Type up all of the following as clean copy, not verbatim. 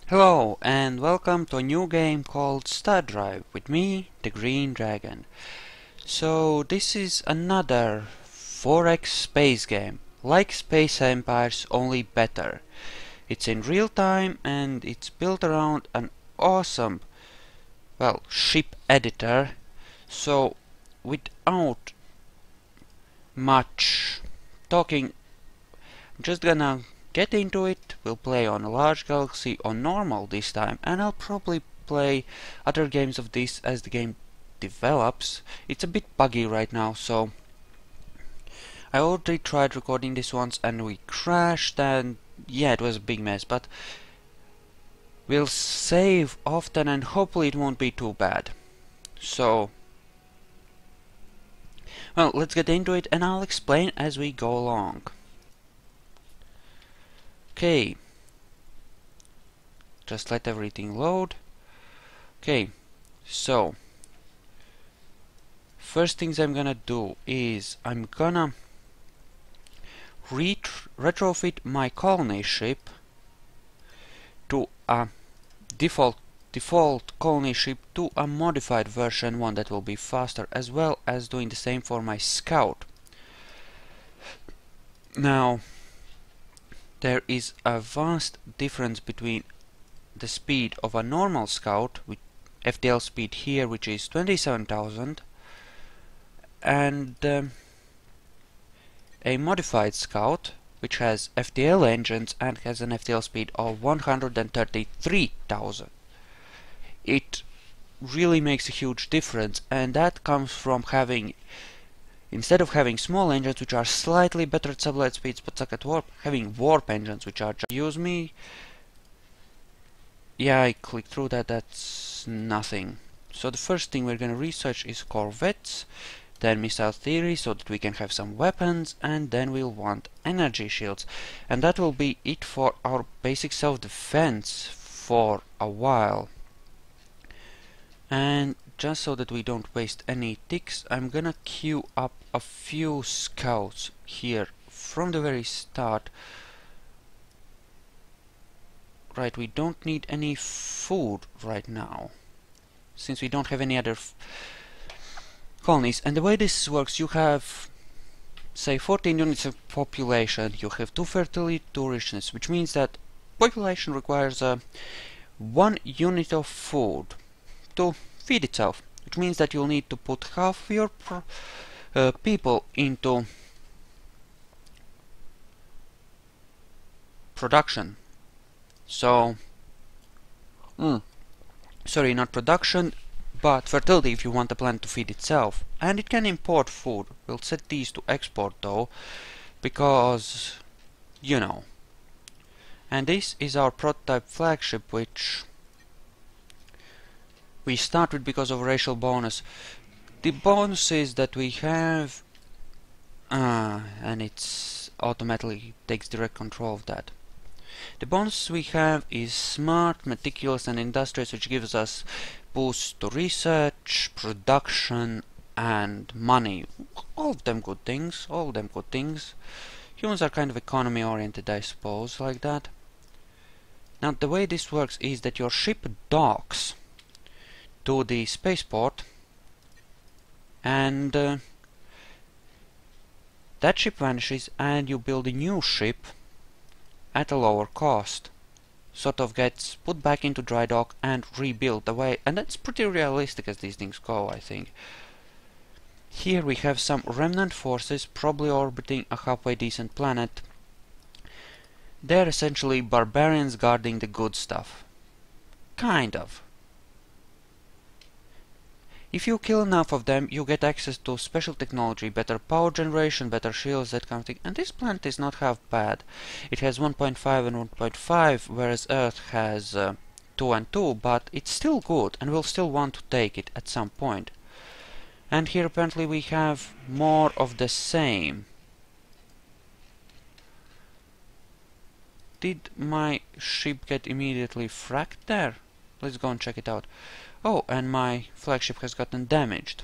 Hello and welcome to a new game called Stardrive with me, the Green Dragon. So this is another 4X space game, like Space Empires, only better. It's in real time and it's built around an awesome, ship editor. So without much talking, I'm just gonna get into it. We'll play on a large galaxy on normal this time, and I'll probably play other games of this as the game develops. It's a bit buggy right now, so I already tried recording this once and we crashed, and yeah, it was a big mess, but we'll save often and hopefully it won't be too bad. So well, let's get into it and I'll explain as we go along. Okay, just let everything load. Okay, so first things I'm gonna do is I'm gonna retrofit my colony ship to a default colony ship to a modified version, one that will be faster, as well as doing the same for my scout. Now there is a vast difference between the speed of a normal scout with FTL speed here, which is 27,000, and a modified scout which has FTL engines and has an FTL speed of 133,000. It really makes a huge difference, and that comes from having, instead of having small engines which are slightly better at sublight speeds but suck at warp, having warp engines which are just use me. Yeah, I clicked through that, that's nothing. So the first thing we're gonna research is corvettes, then missile theory so that we can have some weapons, and then we'll want energy shields. And that will be it for our basic self-defense for a while. And just so that we don't waste any ticks, I'm gonna queue up a few scouts here from the very start. Right, we don't need any food right now, since we don't have any other colonies. And the way this works, you have, say, 14 units of population, you have 2 fertility, 2 richness, which means that population requires 1 unit of food to feed itself, which means that you'll need to put half of your people into production. So, sorry, not production, but fertility if you want the plant to feed itself. And it can import food. We'll set these to export though, because, you know. And this is our prototype flagship, which we start with because of racial bonus. The bonuses that we have, and it's automatically takes direct control of that. The bonus we have is smart, meticulous, and industrious, which gives us boosts to research, production, and money. All of them good things. All of them good things. Humans are kind of economy-oriented, I suppose, like that. Now, the way this works is that your ship docks to the spaceport, and that ship vanishes, and you build a new ship at a lower cost. Sort of gets put back into dry dock and rebuilt the way, and that's pretty realistic as these things go, I think. Here we have some remnant forces probably orbiting a halfway decent planet. They're essentially barbarians guarding the good stuff. Kind of. If you kill enough of them, you get access to special technology, better power generation, better shields, that kind of thing. And this planet is not half bad. It has 1.5 and 1.5, whereas Earth has 2 and 2, but it's still good, and we'll still want to take it at some point. And here apparently we have more of the same. Did my ship get immediately fracked there? Let's go and check it out. Oh, and my flagship has gotten damaged.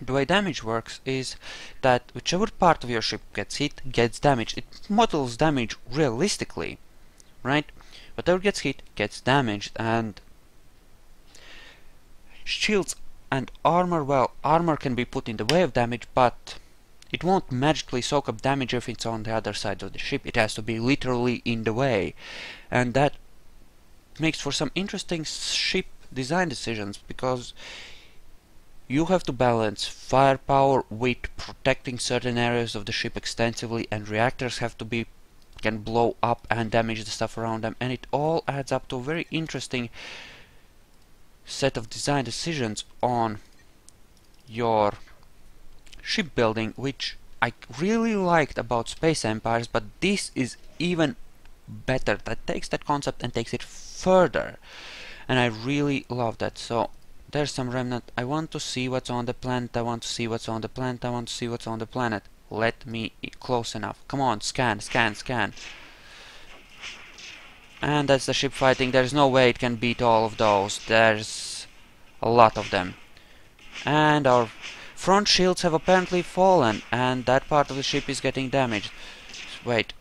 The way damage works is that whichever part of your ship gets hit, gets damaged. It models damage realistically, right? Whatever gets hit gets damaged, and shields and armor, well, armor can be put in the way of damage, but it won't magically soak up damage if it's on the other side of the ship. It has to be literally in the way, and that makes for some interesting ship design decisions, because you have to balance firepower with protecting certain areas of the ship extensively, and reactors can blow up and damage the stuff around them, and it all adds up to a very interesting set of design decisions on your shipbuilding, which I really liked about Space Empires, but this is even better. That takes that concept and takes it further, and I really love that. So there's some remnant. I want to see what's on the planet. I want to see what's on the planet. I want to see what's on the planet. Let me close enough. Come on, scan, scan, scan. And that's the ship fighting. There's no way it can beat all of those. There's a lot of them. And our front shields have apparently fallen, and that part of the ship is getting damaged. Wait,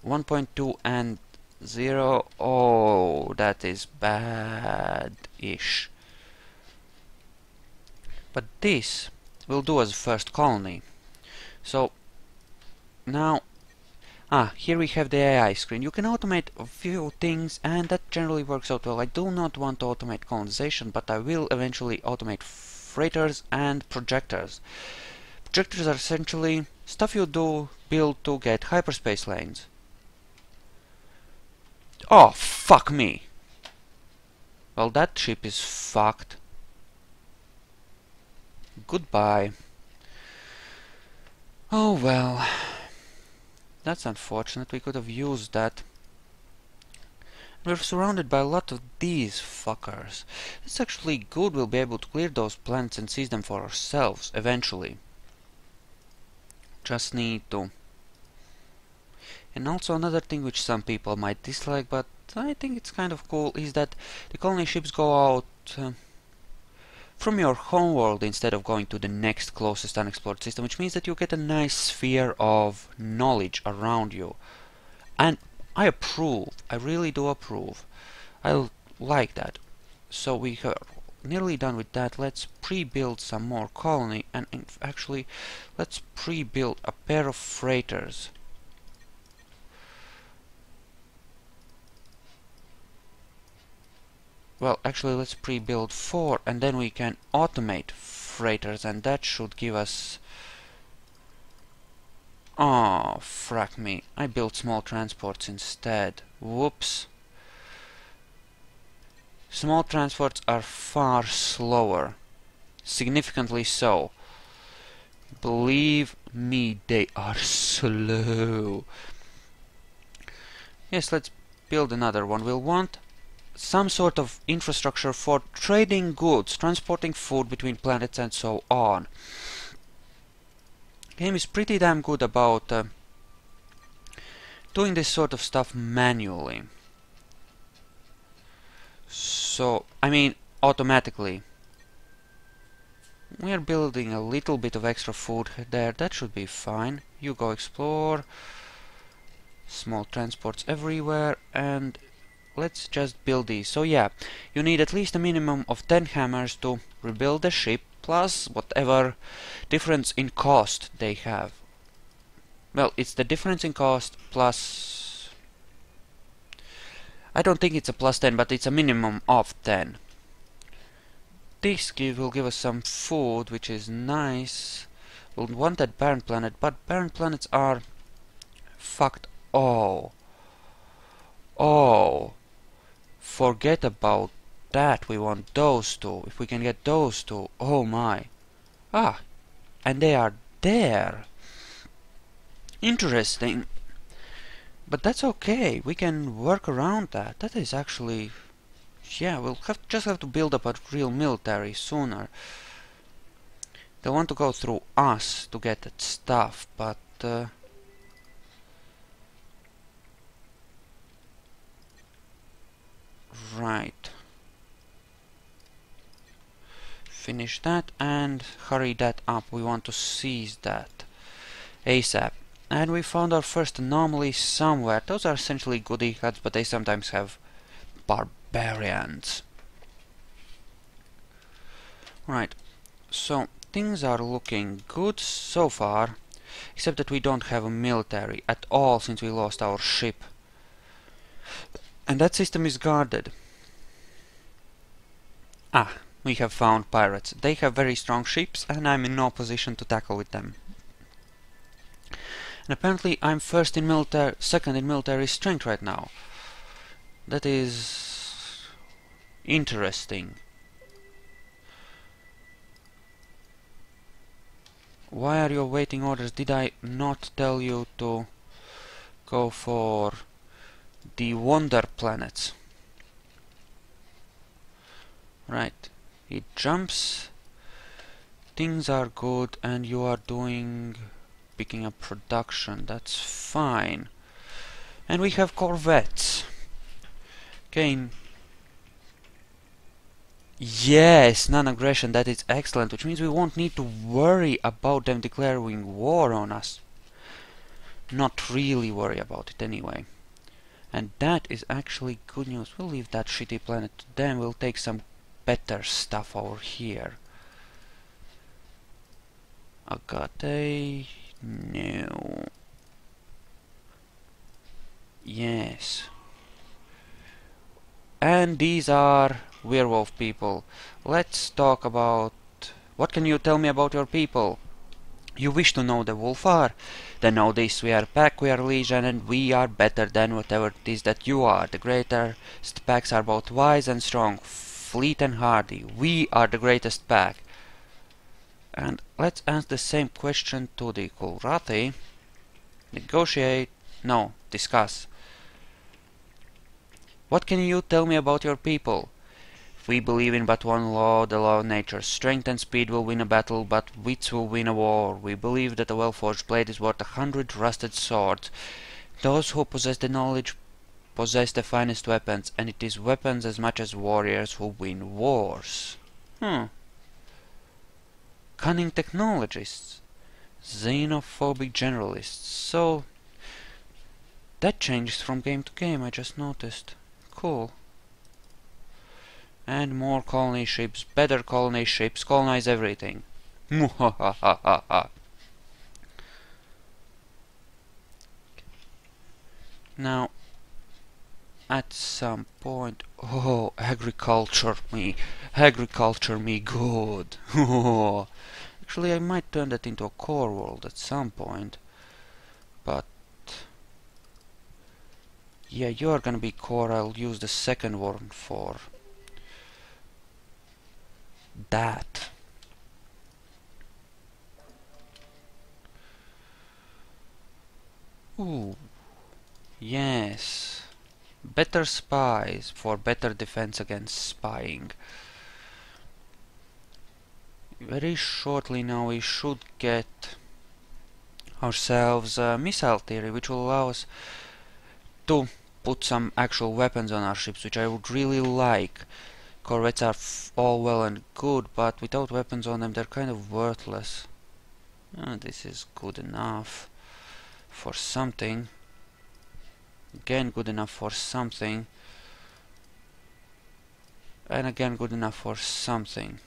1.2 and 0. Oh, that is bad-ish. But this will do as a first colony. So now, here we have the AI screen. You can automate a few things, and that generally works out well. I do not want to automate colonization, but I will eventually automate freighters and projectors. Projectors are essentially stuff you build to get hyperspace lanes. Oh, fuck me! Well, that ship is fucked. Goodbye. Oh well. That's unfortunate. We could have used that. We're surrounded by a lot of these fuckers. It's actually good. We'll be able to clear those planets and seize them for ourselves eventually. Just need to. And also another thing which some people might dislike, but I think it's kind of cool, is that the colony ships go out from your homeworld instead of going to the next closest unexplored system, which means that you get a nice sphere of knowledge around you. And I approve. I really do approve. I like that. So we are nearly done with that. Let's pre-build some more colony, and actually let's pre-build a pair of freighters. Well, actually let's pre-build 4, and then we can automate freighters, and that should give us... Oh, frack me. I built small transports instead. Whoops. Small transports are far slower. Significantly so. Believe me, they are slow. Yes, let's build another one. We'll want some sort of infrastructure for trading goods, transporting food between planets and so on. Game is pretty damn good about doing this sort of stuff manually. So, I mean, automatically. We are building a little bit of extra food there. That should be fine. You go explore. Small transports everywhere, and let's just build these. So yeah, you need at least a minimum of 10 hammers to rebuild the ship, plus whatever difference in cost they have. Well, it's the difference in cost plus... I don't think it's a plus 10, but it's a minimum of 10. This will give us some food, which is nice. We'll want that barren planet, but barren planets are fucked. Oh. Forget about that. We want those two. If we can get those two, oh my. And they are there. Interesting. But that's okay. We can work around that. That is actually... Yeah, we'll just have to build up a real military sooner. They want to go through us to get that stuff, but... Right. Finish that and hurry that up. We want to seize that ASAP. And we found our first anomaly somewhere. Those are essentially goodie cards, but they sometimes have barbarians. Right, so things are looking good so far, except that we don't have a military at all since we lost our ship. And that system is guarded. Ah, we have found pirates. They have very strong ships and I'm in no position to tackle with them. And apparently I'm second in military strength right now. That is interesting. Why are you awaiting orders? Did I not tell you to go for the wonder planets? Right. It jumps. Things are good and you are picking up production. That's fine. And we have corvettes. Okay. Yes, non-aggression, that is excellent, which means we won't need to worry about them declaring war on us. Not really worry about it anyway. And that is actually good news. We'll leave that shitty planet to them. We'll take some better stuff over here. Agate? No. Yes. And these are werewolf people. Let's talk about... What can you tell me about your people? You wish to know the Wolfar? Then know this, we are pack, we are legion, and we are better than whatever it is that you are. The greatest packs are both wise and strong, fleet and hardy. We are the greatest pack. And let's ask the same question to the Kulrati. Negotiate... No, discuss. What can you tell me about your people? We believe in but one law, the law of nature. Strength and speed will win a battle, but wits will win a war. We believe that a well-forged blade is worth 100 rusted swords. Those who possess the knowledge possess the finest weapons, and it is weapons as much as warriors who win wars. Cunning technologists. Xenophobic generalists. So, that changes from game to game, I just noticed. Cool. And more colony ships, better colony ships, colonize everything. Now, at some point... Oh, agriculture me good. Actually, I might turn that into a core world at some point. But... yeah, you're gonna be core. I'll use the second one for... that. Ooh. Yes. Better spies for better defense against spying. Very shortly now we should get ourselves a missile theory, which will allow us to put some actual weapons on our ships, which I would really like. Corvettes are all well and good, but without weapons on them they're kind of worthless. This is good enough for something. Again, good enough for something. And again, good enough for something.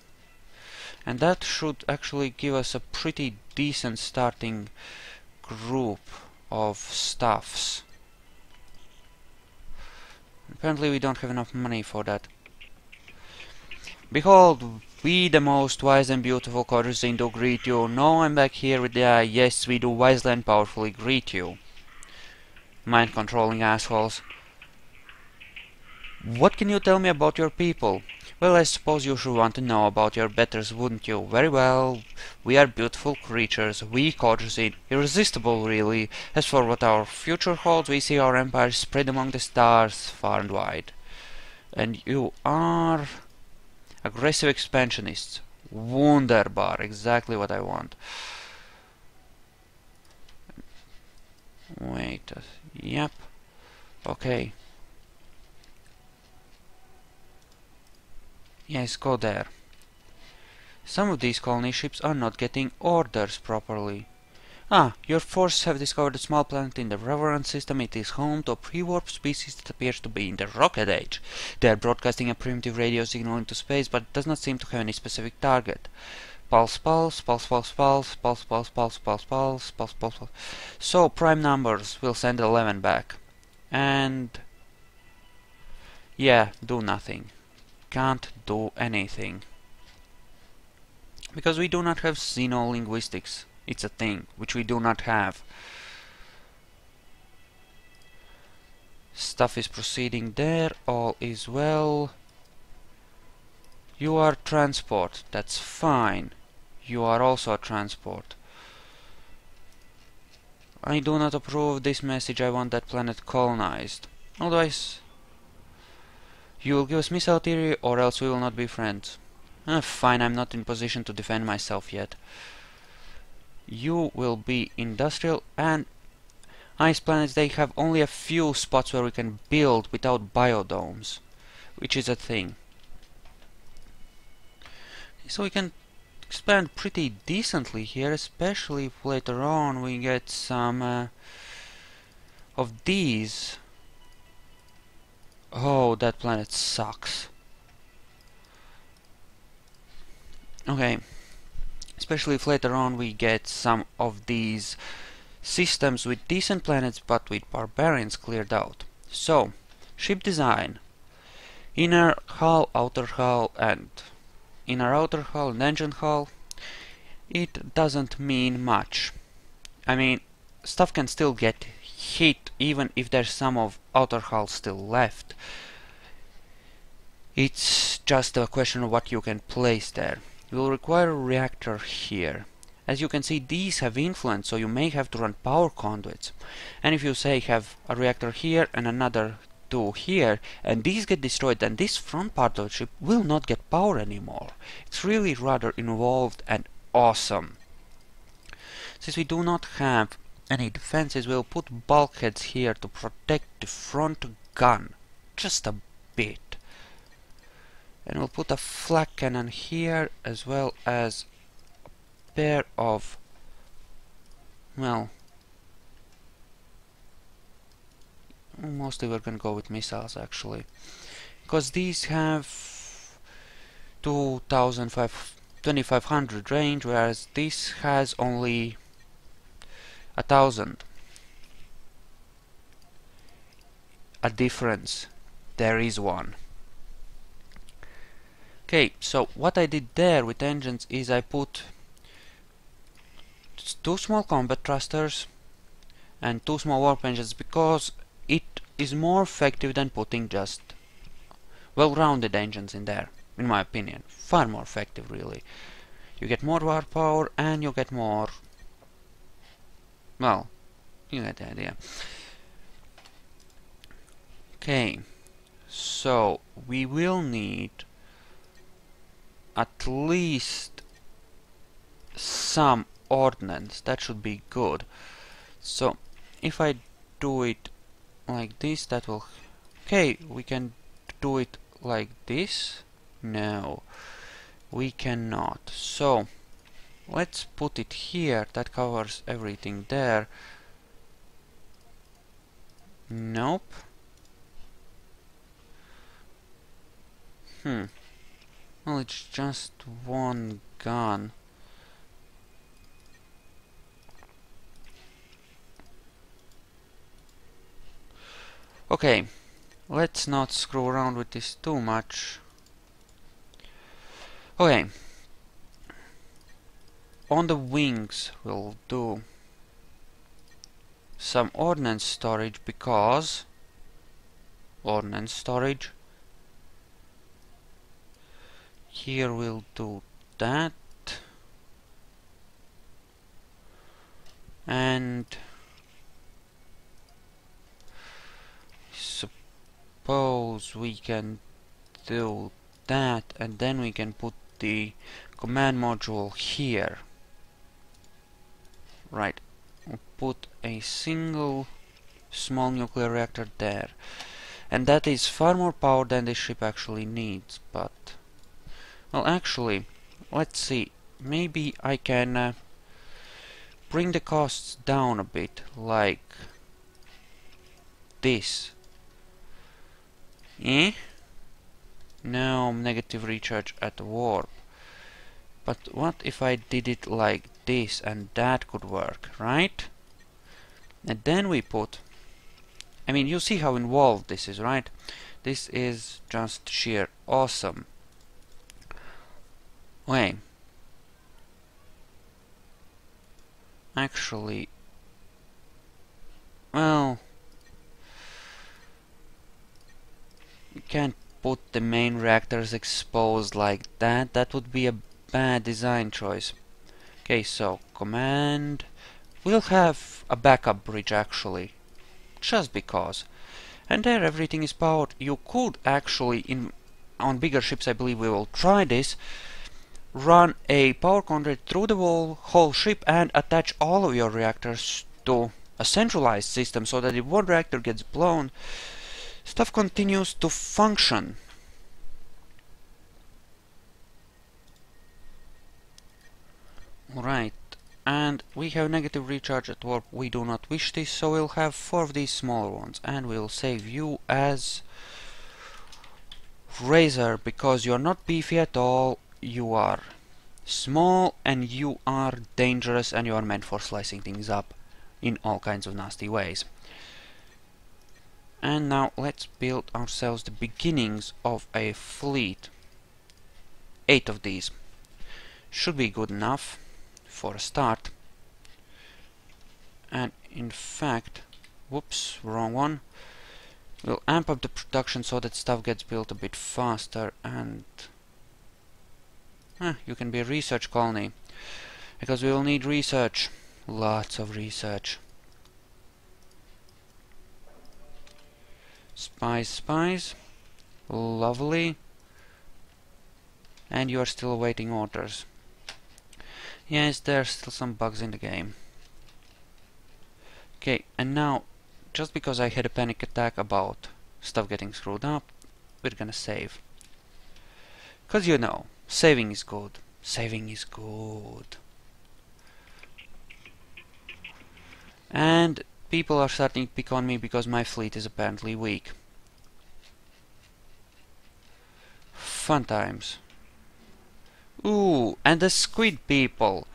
And that should actually give us a pretty decent starting group of stuffs. Apparently we don't have enough money for that. Behold, we the most wise and beautiful courtesy do greet you. No, I'm back here with the yes, we do wisely and powerfully greet you. Mind-controlling assholes. What can you tell me about your people? Well, I suppose you should want to know about your betters, wouldn't you? Very well. We are beautiful creatures. We courtesy. Irresistible, really. As for what our future holds, we see our empire spread among the stars, far and wide. And you are... aggressive expansionists. Wunderbar. Exactly what I want. Wait. Yep. Okay. Yes, go there. Some of these colony ships are not getting orders properly. Your forces have discovered a small planet in the Reverend system. It is home to a pre-warp species that appears to be in the Rocket Age. They are broadcasting a primitive radio signal into space, but it does not seem to have any specific target. Pulse, pulse, pulse, pulse, pulse, pulse, pulse, pulse, pulse, pulse, pulse, pulse, pulse. So prime numbers will send 11 back. And yeah, do nothing. Can't do anything. Because we do not have xenolinguistics. It's a thing which we do not have. Stuff is proceeding there, all is well. You are transport, that's fine. You are also a transport. I do not approve this message, I want that planet colonized. Otherwise, you will give us missile theory or else we will not be friends. Fine, I'm not in position to defend myself yet. You will be industrial, and ice planets, they have only a few spots where we can build without biodomes, which is a thing. So we can expand pretty decently here, especially if later on we get some of these. Oh, that planet sucks. Okay, especially if later on we get some of these systems with decent planets but with barbarians cleared out. So, ship design. Inner hull, outer hull, and inner outer hull and engine hull. It doesn't mean much. I mean, stuff can still get hit even if there's some of outer hull still left. It's just a question of what you can place there. You will require a reactor here. As you can see, these have influence, so you may have to run power conduits. And if you say have a reactor here and another two here, and these get destroyed, then this front part of the ship will not get power anymore. It's really rather involved and awesome. Since we do not have any defenses, we'll put bulkheads here to protect the front gun just a bit. And we'll put a flak cannon here as well as pair of, well, mostly we're gonna go with missiles actually, because these have 2500 range, whereas this has only 1000. A difference, there is one. Okay, so what I did there with engines is I put two small combat thrusters and two small warp engines because it is more effective than putting just well-rounded engines in there, in my opinion. Far more effective, really. You get more warp power and you get more... well, you get the idea. Okay, so we will need at least some ordnance. That should be good. So if I do it like this, that will... okay, we can do it like this. No, we cannot. So let's put it here. That covers everything there. Nope. Well, it's just one gun. Okay, let's not screw around with this too much. Okay, on the wings we'll do some ordnance storage, because ordnance storage. Here we'll do that, and suppose we can do that, and then we can put the command module here. Right, we'll put a single small nuclear reactor there, and that is far more power than this ship actually needs. But well, actually, let's see, maybe I can bring the costs down a bit, like this. Eh? No, negative recharge at warp. But what if I did it like this, and that could work, right? And then we put... I mean, you see how involved this is, right? This is just sheer awesome. Wait. Actually... Well... You can't put the main reactors exposed like that. That would be a bad design choice. Okay, so command... We'll have a backup bridge actually. Just because. And there everything is powered. You could actually, on bigger ships I believe we will try this, run a power conduit through the whole ship and attach all of your reactors to a centralized system so that if one reactor gets blown, stuff continues to function. Right, and we have negative recharge at warp. We do not wish this, so we'll have 4 of these smaller ones, and we'll save you as Razor, because you're not beefy at all, you are small, and you are dangerous, and you are meant for slicing things up in all kinds of nasty ways. And now let's build ourselves the beginnings of a fleet. 8 of these should be good enough for a start. And in fact, whoops, wrong one. We'll amp up the production so that stuff gets built a bit faster, and you can be a research colony, because we will need research, lots of research. Spies, spies, lovely. And you are still awaiting orders. Yes, there's still some bugs in the game. Okay, and now, just because I had a panic attack about stuff getting screwed up, we're gonna save. 'Cause you know, saving is good. Saving is good. And people are starting to pick on me because my fleet is apparently weak. Fun times. Ooh, and the squid people.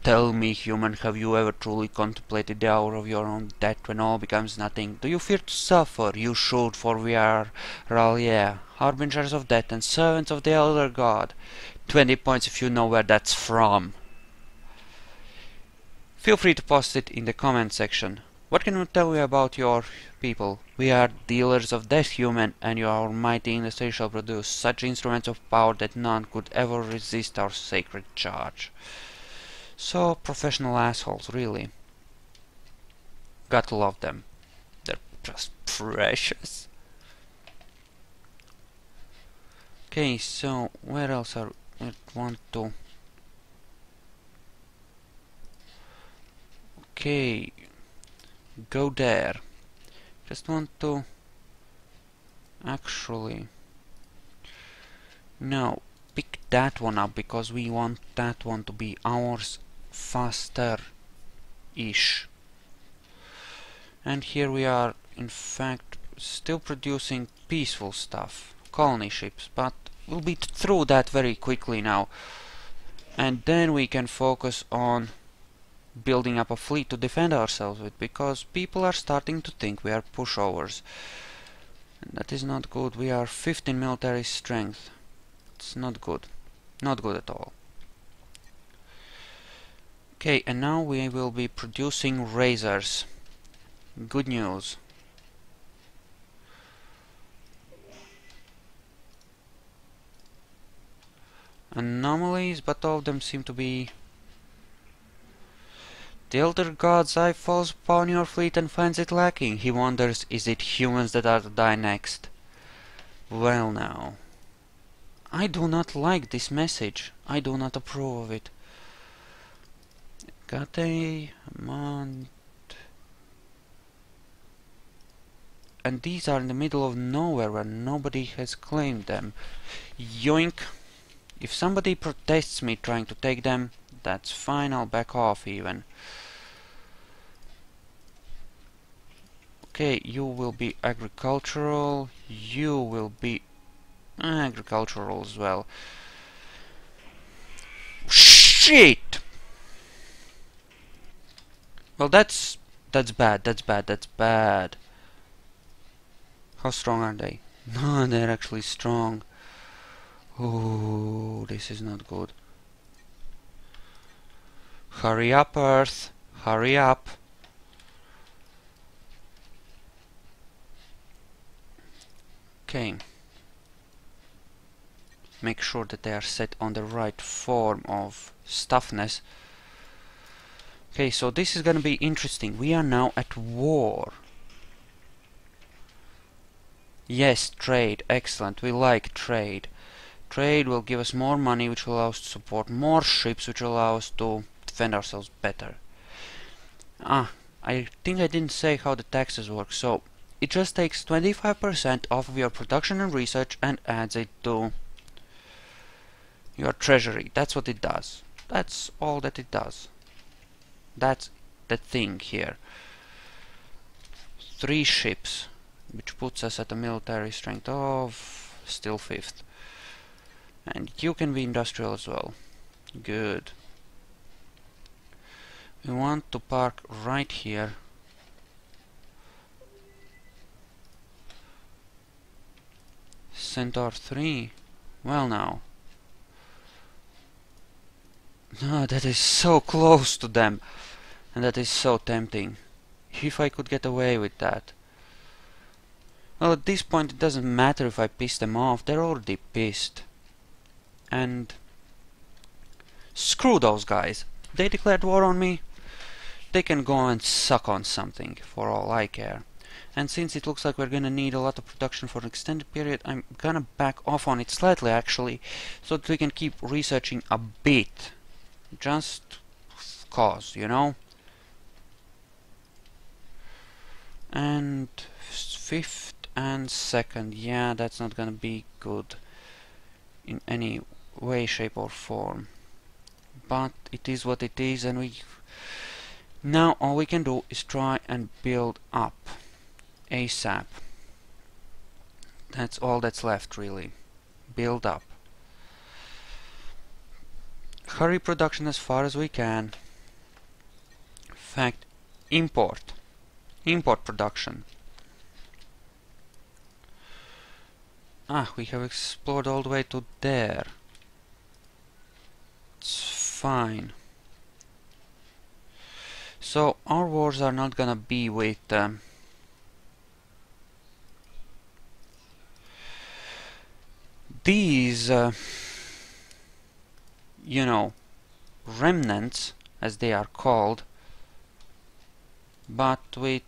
Tell me, human, have you ever truly contemplated the hour of your own death when all becomes nothing? Do you fear to suffer? You should, for we are Ralia, harbingers of death and servants of the elder god. 20 points if you know where that's from. Feel free to post it in the comment section. What can we tell you about your people? We are dealers of death, human, and your mighty industry shall produce such instruments of power that none could ever resist our sacred charge. So, professional assholes, really. Got to love them. They're just precious. Okay, so where else are we want to... Okay, go there. Just want to... Actually... No, pick that one up because we want that one to be ours faster-ish. And here we are, in fact, still producing peaceful stuff, colony ships, but we'll be through that very quickly now. And then we can focus on building up a fleet to defend ourselves with, because people are starting to think we are pushovers. And that is not good. We are 15 military strength. It's not good. Not good at all. Okay, and now we will be producing razors. Good news. Anomalies, but all of them seem to be... The elder god's eye falls upon your fleet and finds it lacking. He wonders, is it humans that are to die next? Well now. I do not like this message. I do not approve of it. Got a month. And these are in the middle of nowhere where nobody has claimed them. Yoink. If somebody protests me trying to take them, that's fine, I'll back off even. Okay, you will be agricultural, you will be agricultural as well. Shit! Well, that's bad, that's bad, that's bad. How strong are they? No, they're actually strong. Oh, this is not good. Hurry up, Earth. Hurry up. Okay. Make sure that they are set on the right form of stuffness. Okay, so this is gonna be interesting. We are now at war. Yes, trade. Excellent. We like trade. Trade will give us more money, which will allow us to support more ships, which will allow us to defend ourselves better. I think I didn't say how the taxes work. So, it just takes 25% off of your production and research and adds it to your treasury. That's what it does. That's all that it does. That's the thing here. 3 ships, which puts us at a military strength of still 5th. And you can be industrial as well. Good. We want to park right here. Centaur 3. Well now. No, that is so close to them. And that is so tempting. If I could get away with that. Well, at this point it doesn't matter if I piss them off. They're already pissed. And screw those guys. They declared war on me. They can go and suck on something, for all I care. And since it looks like we're gonna need a lot of production for an extended period, I'm gonna back off on it slightly actually, so that we can keep researching a bit. Just cause, you know? And 5th and 2nd, yeah, that's not gonna be good in any way, shape or form. But it is what it is, and we now all we can do is try and build up ASAP. That's all that's left really. Build up. Hurry production as far as we can. In fact, import. Import production. We have explored all the way to there. It's fine. So our wars are not gonna be with these you know, remnants, as they are called, but with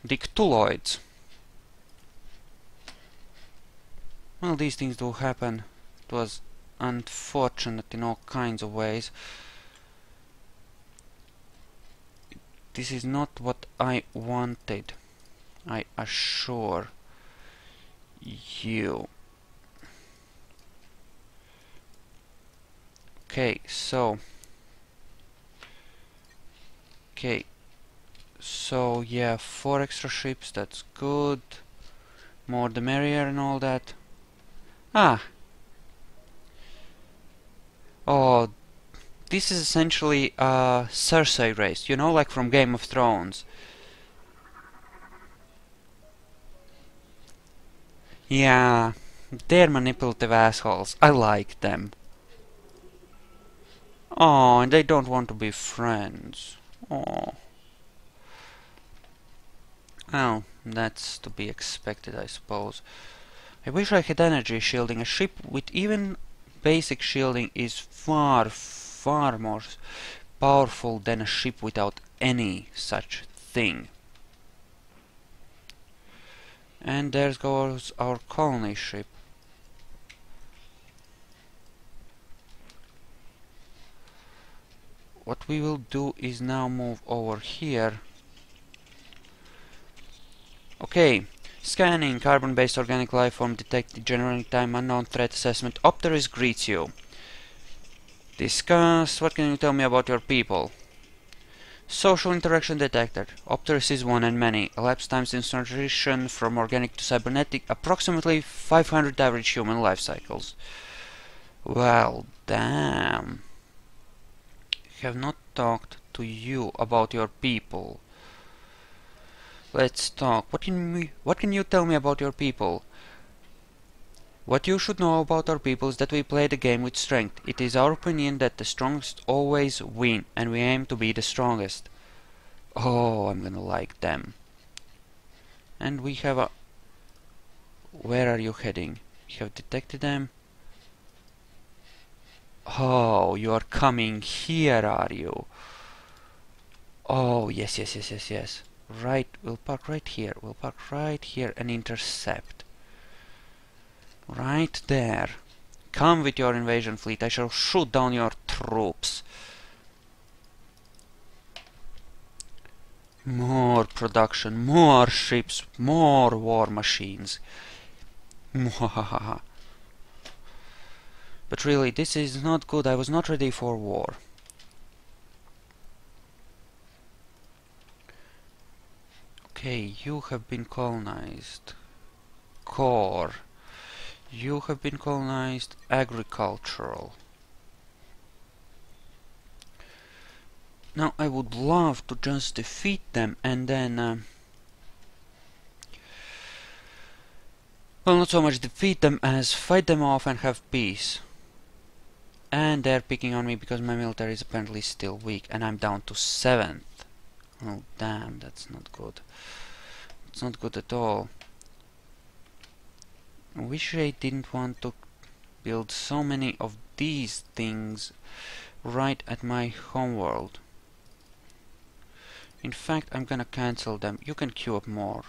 dictuloids. Well, these things do happen. It was unfortunate in all kinds of ways. This is not what I wanted, I assure you. Okay, so yeah, 4 extra ships, that's good. More the merrier and all that. Oh, this is essentially a Cersei race, you know, like from Game of Thrones. Yeah, they're manipulative assholes. I like them. Oh, and they don't want to be friends. Oh. Well, that's to be expected, I suppose. I wish I had energy shielding. A ship with even basic shielding is far, far more powerful than a ship without any such thing. And there goes our colony ship. What we will do is now move over here. Okay, scanning carbon-based organic life form detected, generating time unknown, threat assessment. Opteris greets you. Discuss. What can you tell me about your people? Social interaction detected. Opteris is one and many. Elapsed times in transition from organic to cybernetic, approximately 500 average human life cycles. Well, damn. Have not talked to you about your people. Let's talk. What can you tell me about your people? What you should know about our people is that we play the game with strength. It is our opinion that the strongest always win, and we aim to be the strongest. Oh, I'm gonna like them. And we have a... Where are you heading? You have detected them? Oh, you are coming here, are you? Oh, yes, yes, yes, yes, yes. Right, we'll park right here. We'll park right here and intercept. Right there. Come with your invasion fleet. I shall shoot down your troops. More production, more ships, more war machines. Mwahaha. But really, this is not good. I was not ready for war. Okay, you have been colonized. Core. You have been colonized. Agricultural. Now, I would love to just defeat them and then... well, not so much defeat them as fight them off and have peace. And they're picking on me because my military is apparently still weak and I'm down to 7th. Oh, damn, that's not good. It's not good at all. I wish I didn't want to build so many of these things right at my homeworld. In fact, I'm gonna cancel them. You can queue up more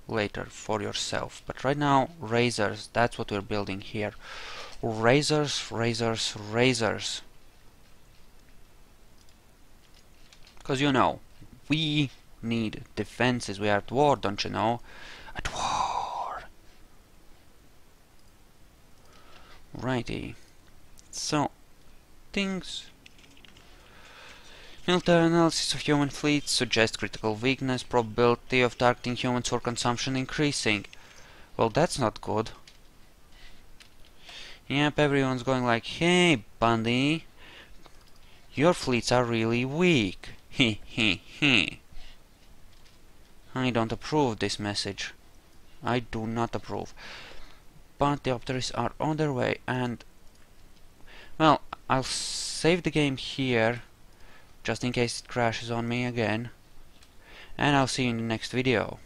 later for yourself. But right now, razors, that's what we're building here. Razors, razors, razors. Because you know, we need defenses. We are at war, don't you know? At war. Righty. So, things... Military analysis of human fleets suggests critical weakness, probability of targeting humans for consumption increasing. Well, that's not good. Yep, everyone's going like, hey, Bundy, your fleets are really weak. Heh heh heh. I don't approve this message. I do not approve. But the Opteris are on their way, and... well, I'll save the game here, just in case it crashes on me again. And I'll see you in the next video.